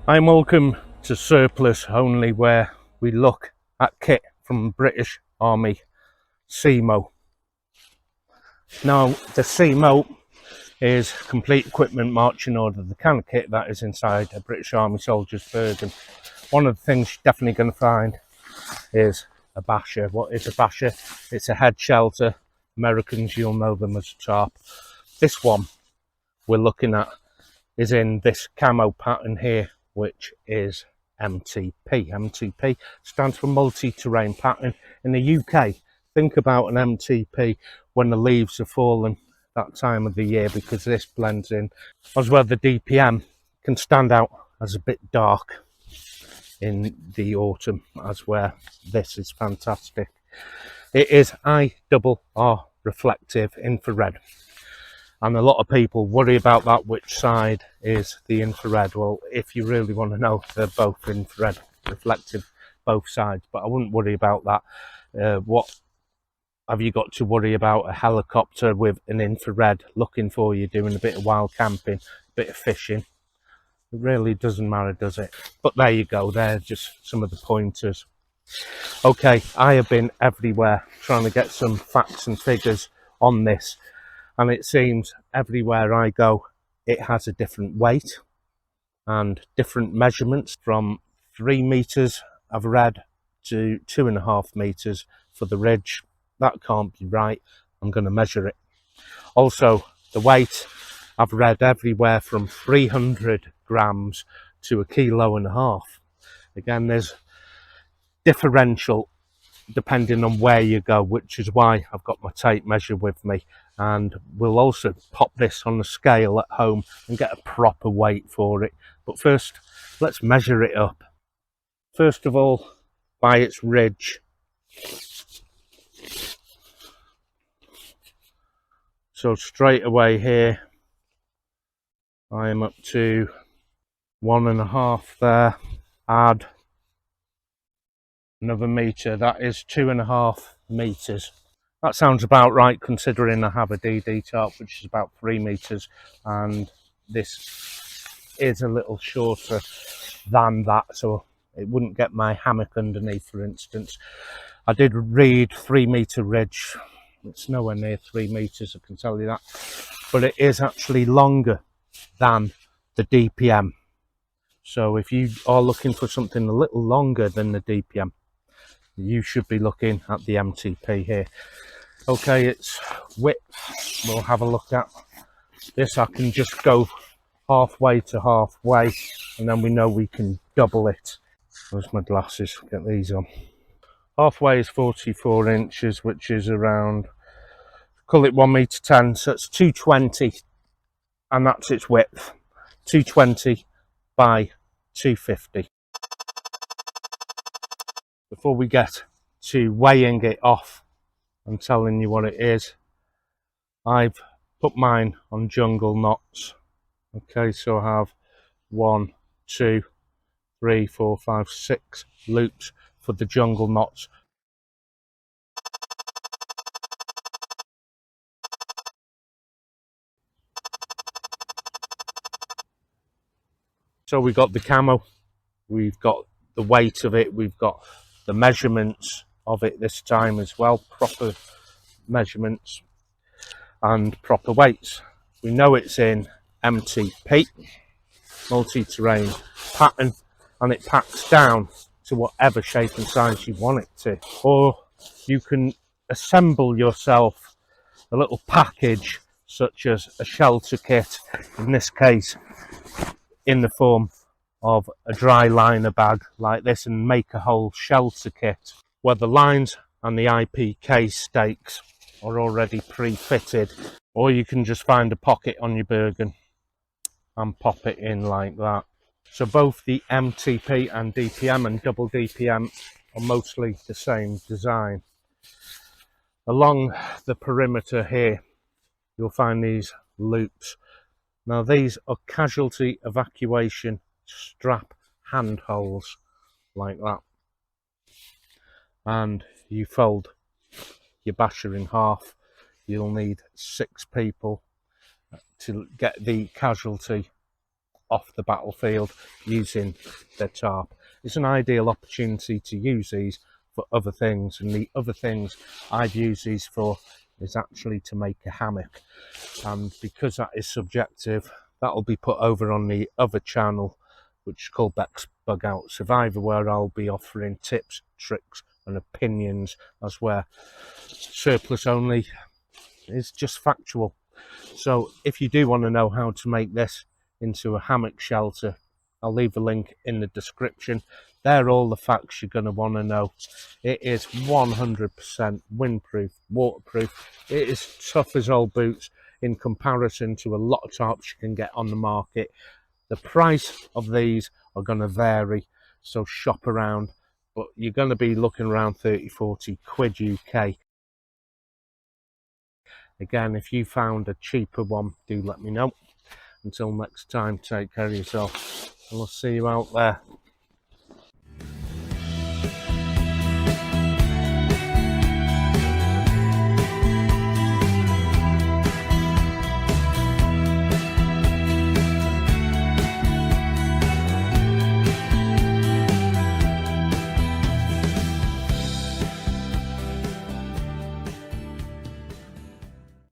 I'm welcome to Surplus Only, where we look at kit from British Army camo. Now, the camo is complete equipment marching order, the kind of kit that is inside a British Army soldier's bag. And one of the things you're definitely going to find is a Basha. What is a Basha? It's a head shelter. Americans, you'll know them as Tarp. This one we're looking at is in this camo pattern here, which is MTP. MTP stands for multi-terrain pattern. In the UK, think about an MTP when the leaves are falling that time of the year, because this blends in. As well, the DPM can stand out as a bit dark in the autumn, as where this is fantastic. It is IRR reflective infrared. And a lot of people worry about that, which side is the infrared. Well, if you really want to know, they're both infrared reflective, both sides, but I wouldn't worry about that. What have you got to worry about? A helicopter with an infrared looking for you, doing a bit of wild camping, a bit of fishing. It really doesn't matter, does it? But there you go, they're just some of the pointers. Okay, I have been everywhere trying to get some facts and figures on this. And it seems everywhere I go, it has a different weight and different measurements, from 3 meters I've read to 2.5 meters for the ridge. That can't be right. I'm going to measure it. Also, the weight I've read everywhere from 300 grams to 1.5 kilos. Again, there's differential depending on where you go, which is why I've got my tape measure with me. And we'll also pop this on the scale at home and get a proper weight for it. But first, let's measure it up. First of all, by its ridge. So straight away here, I am up to 1.5 there. Add another meter, that is 2.5 meters. That sounds about right, considering I have a DD tarp which is about 3 meters, and this is a little shorter than that, so it wouldn't get my hammock underneath, for instance. I did read 3 meter ridge. It's nowhere near 3 meters, I can tell you that, but it is actually longer than the DPM. So if you are looking for something a little longer than the DPM, you should be looking at the MTP here. Okay, its width we'll have a look at. This I can just go halfway to halfway, and then we know we can double it. Where's my glasses? Get these on. Halfway is 44 inches, which is around, call it 1 meter 10, so it's 220, and that's its width. 220 by 250. Before we get to weighing it off and telling you what it is, I've put mine on jungle knots. Okay, so I have 1, 2, 3, 4, 5, 6 loops for the jungle knots. So we've got the camo, we've got the weight of it, we've got the measurements of it this time as well, proper measurements and proper weights. We know it's in MTP, multi-terrain pattern, and it packs down to whatever shape and size you want it to. Or you can assemble yourself a little package, such as a shelter kit, in this case in the form of a dry liner bag like this, and make a whole shelter kit where the lines and the IPK stakes are already pre-fitted. Or you can just find a pocket on your Bergen and pop it in like that. So both the MTP and DPM and double DPM are mostly the same design. Along the perimeter here, you'll find these loops. Now these are casualty evacuation strap handholds like that. And you fold your basher in half. You'll need 6 people to get the casualty off the battlefield using their tarp. It's an ideal opportunity to use these for other things, and the other things I've used these for is actually to make a hammock, and because that is subjective, that'll be put over on the other channel, which is called Beck's Bug Out Survivor, where I'll be offering tips, tricks and opinions, as where surplus only is just factual. So if you do want to know how to make this into a hammock shelter, I'll leave a link in the description. They're all the facts you're going to want to know. It is 100% windproof, waterproof. It is tough as old boots in comparison to a lot of tarps you can get on the market. The price of these are going to vary, so shop around, but you're going to be looking around 30-40 quid UK. Again, if you found a cheaper one, do let me know. Until next time, take care of yourself, and I'll see you out there.